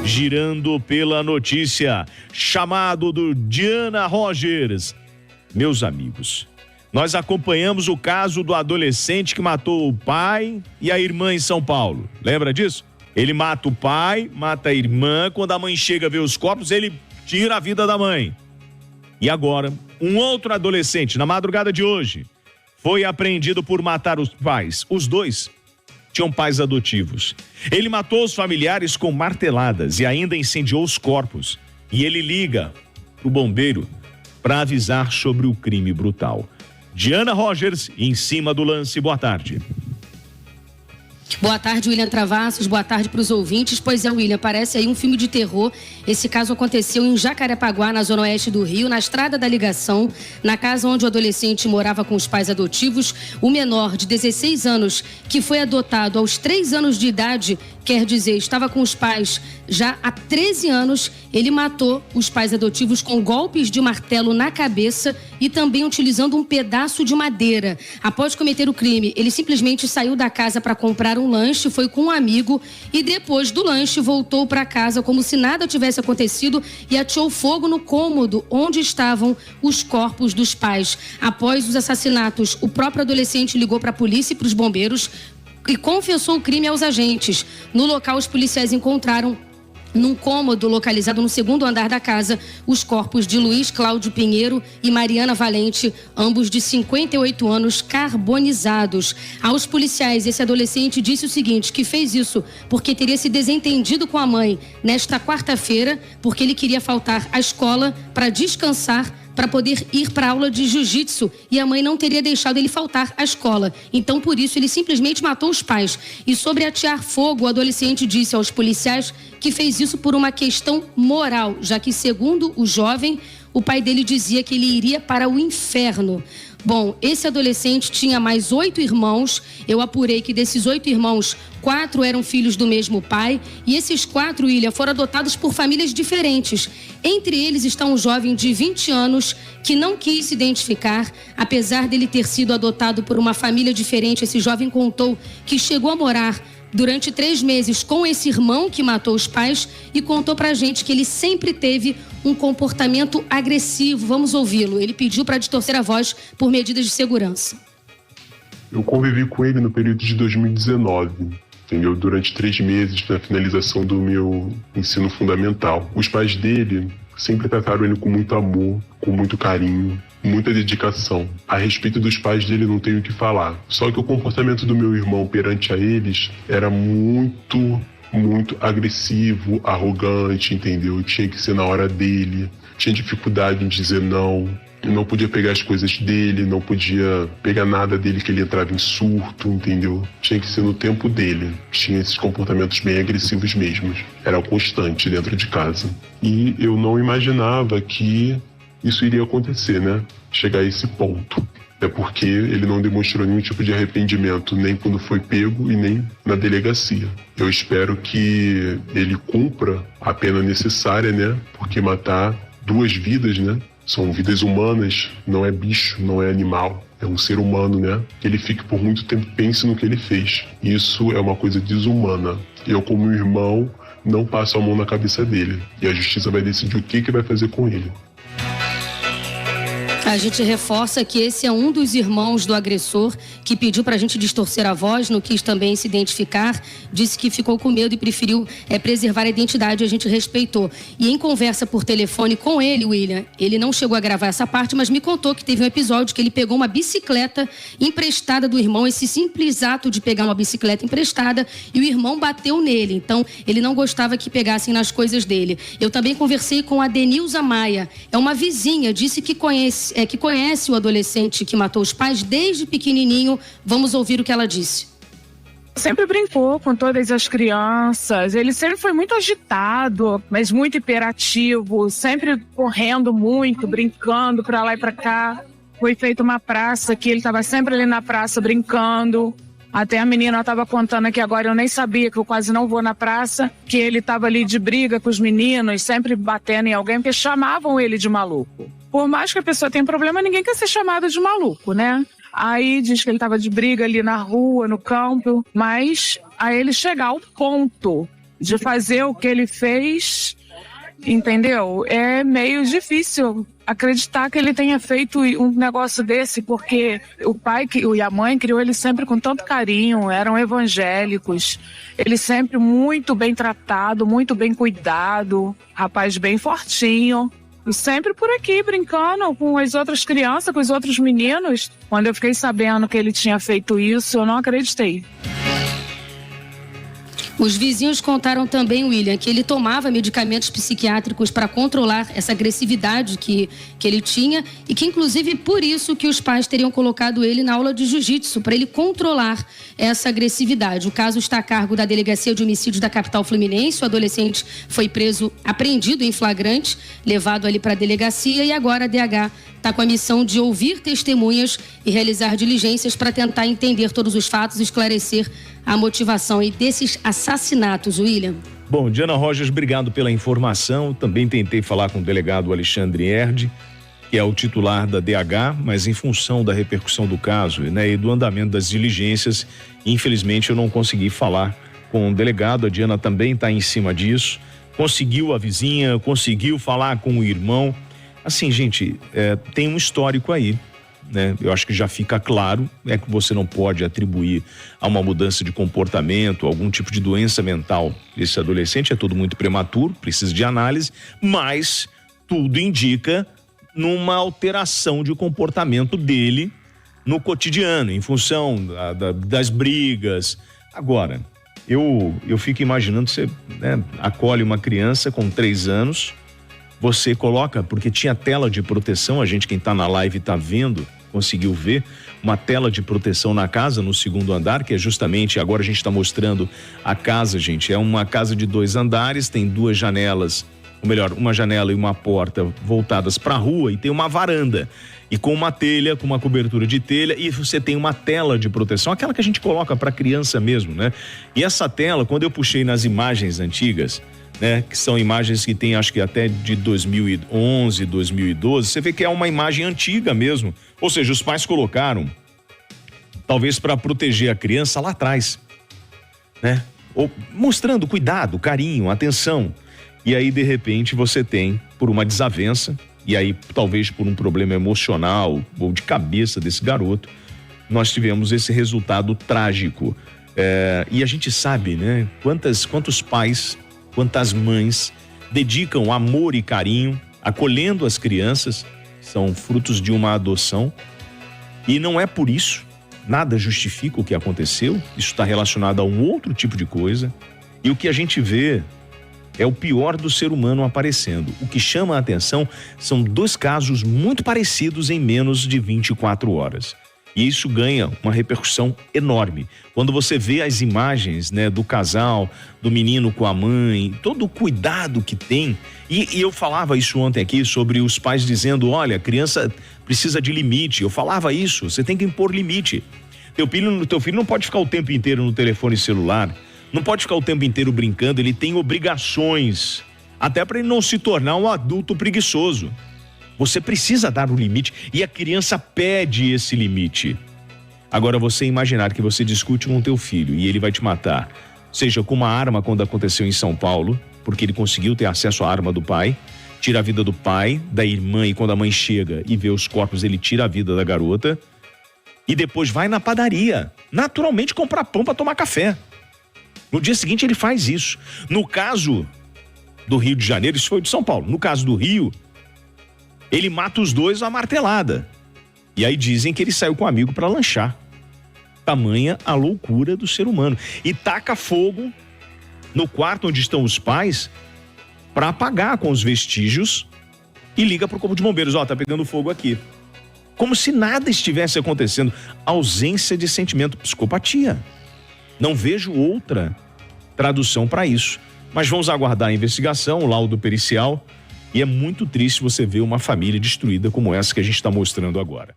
girando pela notícia. Chamado do Diana Rogers. Meus amigos, nós acompanhamos o caso do adolescente que matou o pai e a irmã em São Paulo. Lembra disso? Ele mata o pai, mata a irmã. Quando a mãe chega a ver os corpos, ele tira a vida da mãe. E agora, um outro adolescente, na madrugada de hoje, foi apreendido por matar os pais. Os dois tinham pais adotivos. Ele matou os familiares com marteladas e ainda incendiou os corpos. E ele liga pro bombeiro para avisar sobre o crime brutal. Diana Rogers, em cima do lance. Boa tarde. Boa tarde, William Travassos. Boa tarde para os ouvintes. Pois é, William, parece aí um filme de terror. Esse caso aconteceu em Jacarepaguá, na zona oeste do Rio, na Estrada da Ligação, na casa onde o adolescente morava com os pais adotivos. O menor, de 16 anos, que foi adotado aos 3 anos de idade, quer dizer, estava com os pais já há 13 anos, ele matou os pais adotivos com golpes de martelo na cabeça e também utilizando um pedaço de madeira. Após cometer o crime, ele simplesmente saiu da casa para comprar um lanche, foi com um amigo e depois do lanche voltou para casa como se nada tivesse acontecido e ateou fogo no cômodo onde estavam os corpos dos pais. Após os assassinatos, o próprio adolescente ligou para a polícia e para os bombeiros e confessou o crime aos agentes. No local, os policiais encontraram, num cômodo localizado no segundo andar da casa, os corpos de Luiz Cláudio Pinheiro e Mariana Valente, ambos de 58 anos, carbonizados. Aos policiais, esse adolescente disse o seguinte, que fez isso porque teria se desentendido com a mãe nesta quarta-feira, porque ele queria faltar à escola para descansar, para poder ir para a aula de jiu-jitsu e a mãe não teria deixado ele faltar à escola. Então, por isso, ele simplesmente matou os pais. E sobre atear fogo, o adolescente disse aos policiais que fez isso por uma questão moral, já que, segundo o jovem, o pai dele dizia que ele iria para o inferno. Bom, esse adolescente tinha mais 8 irmãos. Eu apurei que desses 8 irmãos, 4 eram filhos do mesmo pai. E esses 4, William, foram adotados por famílias diferentes. Entre eles está um jovem de 20 anos que não quis se identificar. Apesar dele ter sido adotado por uma família diferente, esse jovem contou que chegou a morar durante 3 meses com esse irmão que matou os pais e contou pra gente que ele sempre teve um comportamento agressivo. Vamos ouvi-lo. Ele pediu para distorcer a voz por medidas de segurança. Eu convivi com ele no período de 2019, entendeu? Durante 3 meses, na finalização do meu ensino fundamental. Os pais dele sempre trataram ele com muito amor, com muito carinho, muita dedicação. A respeito dos pais dele não tenho o que falar. Só que o comportamento do meu irmão perante a eles era muito agressivo, arrogante, entendeu? Tinha que ser na hora dele, tinha dificuldade em dizer não podia pegar as coisas dele, não podia pegar nada dele que ele entrava em surto, entendeu? Tinha que ser no tempo dele. Tinha esses comportamentos bem agressivos mesmo. Era constante dentro de casa. E eu não imaginava que isso iria acontecer, né? Chegar a esse ponto. É porque ele não demonstrou nenhum tipo de arrependimento, nem quando foi pego e nem na delegacia. Eu espero que ele cumpra a pena necessária, né? Porque matar 2 vidas, né? São vidas humanas, não é bicho, não é animal. É um ser humano, né? Que ele fique por muito tempo, pense no que ele fez. Isso é uma coisa desumana. Eu, como irmão, não passo a mão na cabeça dele. E a justiça vai decidir o que vai fazer com ele. A gente reforça que esse é um dos irmãos do agressor que pediu para a gente distorcer a voz, não quis também se identificar, disse que ficou com medo e preferiu preservar a identidade, a gente respeitou. E em conversa por telefone com ele, William, ele não chegou a gravar essa parte, mas me contou que teve um episódio que ele pegou uma bicicleta emprestada do irmão, esse simples ato de pegar uma bicicleta emprestada, e o irmão bateu nele, então ele não gostava que pegassem nas coisas dele. Eu também conversei com a Denilza Maia, é uma vizinha, disse que conhece o adolescente que matou os pais desde pequenininho. Vamos ouvir o que ela disse. Sempre brincou com todas as crianças, ele sempre foi muito agitado, mas muito hiperativo, sempre correndo muito, brincando pra lá e pra cá. Foi feita uma praça que ele estava sempre ali na praça brincando. Até a menina estava contando aqui agora, eu nem sabia, que eu quase não vou na praça, que ele estava ali de briga com os meninos, sempre batendo em alguém, porque chamavam ele de maluco. Por mais que a pessoa tenha problema, ninguém quer ser chamado de maluco, né? Aí diz que ele estava de briga ali na rua, no campo, mas a ele chegar ao ponto de fazer o que ele fez, entendeu? É meio difícil acreditar que ele tenha feito um negócio desse, porque o pai e a mãe criou ele sempre com tanto carinho, eram evangélicos, ele sempre muito bem tratado, muito bem cuidado, rapaz bem fortinho. E sempre por aqui, brincando com as outras crianças, com os outros meninos. Quando eu fiquei sabendo que ele tinha feito isso, eu não acreditei. Os vizinhos contaram também, William, que ele tomava medicamentos psiquiátricos para controlar essa agressividade que ele tinha e que, inclusive, por isso que os pais teriam colocado ele na aula de jiu-jitsu, para ele controlar essa agressividade. O caso está a cargo da Delegacia de Homicídios da capital fluminense. O adolescente foi preso, apreendido em flagrante, levado ali para a delegacia e agora a DH está com a missão de ouvir testemunhas e realizar diligências para tentar entender todos os fatos e esclarecer a motivação aí desses assassinatos, William. Bom, Diana Rogers, obrigado pela informação. Também tentei falar com o delegado Alexandre Erde, que é o titular da DH, mas em função da repercussão do caso, né, e do andamento das diligências, infelizmente eu não consegui falar com o delegado. A Diana também está em cima disso. Conseguiu a vizinha, conseguiu falar com o irmão. Assim, gente, tem um histórico aí, né? Eu acho que já fica claro, que você não pode atribuir a uma mudança de comportamento, algum tipo de doença mental esse adolescente, é tudo muito prematuro, precisa de análise, mas tudo indica numa alteração de comportamento dele no cotidiano, em função das brigas. Agora, eu fico imaginando, você, né, acolhe uma criança com 3 anos, você coloca, porque tinha tela de proteção, a gente, quem tá na live tá vendo, conseguiu ver uma tela de proteção na casa, no 2º andar, que é justamente, agora a gente está mostrando a casa, gente, é uma casa de 2 andares, tem 2 janelas, ou melhor, uma janela e uma porta voltadas para a rua, e tem uma varanda, e com uma telha, com uma cobertura de telha, e você tem uma tela de proteção, aquela que a gente coloca para criança mesmo, né? E essa tela, quando eu puxei nas imagens antigas, né, que são imagens que tem, acho que até de 2011, 2012, você vê que é uma imagem antiga mesmo, ou seja, os pais colocaram talvez para proteger a criança lá atrás, né, ou mostrando cuidado, carinho, atenção, e aí de repente você tem, por uma desavença, e aí talvez por um problema emocional ou de cabeça desse garoto, nós tivemos esse resultado trágico, e a gente sabe, né, quantos pais, quantas mães dedicam amor e carinho, acolhendo as crianças, são frutos de uma adoção, e não é por isso, nada justifica o que aconteceu, isso está relacionado a um outro tipo de coisa, e o que a gente vê é o pior do ser humano aparecendo. O que chama a atenção são 2 casos muito parecidos em menos de 24 horas. E isso ganha uma repercussão enorme. Quando você vê as imagens, né, do casal, do menino com a mãe, todo o cuidado que tem. E eu falava isso ontem aqui sobre os pais dizendo, olha, a criança precisa de limite. Eu falava isso, você tem que impor limite. Teu filho não pode ficar o tempo inteiro no telefone celular, não pode ficar o tempo inteiro brincando, ele tem obrigações, até para ele não se tornar um adulto preguiçoso. Você precisa dar um limite e a criança pede esse limite. Agora, você imaginar que você discute com o teu filho e ele vai te matar, seja com uma arma, quando aconteceu em São Paulo, porque ele conseguiu ter acesso à arma do pai, tira a vida do pai, da irmã, e quando a mãe chega e vê os corpos, ele tira a vida da garota, e depois vai na padaria, naturalmente comprar pão para tomar café. No dia seguinte ele faz isso. No caso do Rio de Janeiro, isso foi de São Paulo, no caso do Rio, ele mata os 2 à martelada. E aí dizem que ele saiu com um amigo para lanchar. Tamanha a loucura do ser humano. E taca fogo no quarto onde estão os pais para apagar com os vestígios e liga pro corpo de bombeiros. Tá pegando fogo aqui. Como se nada estivesse acontecendo. Ausência de sentimento, psicopatia. Não vejo outra tradução para isso. Mas vamos aguardar a investigação, o laudo pericial. E é muito triste você ver uma família destruída como essa que a gente está mostrando agora.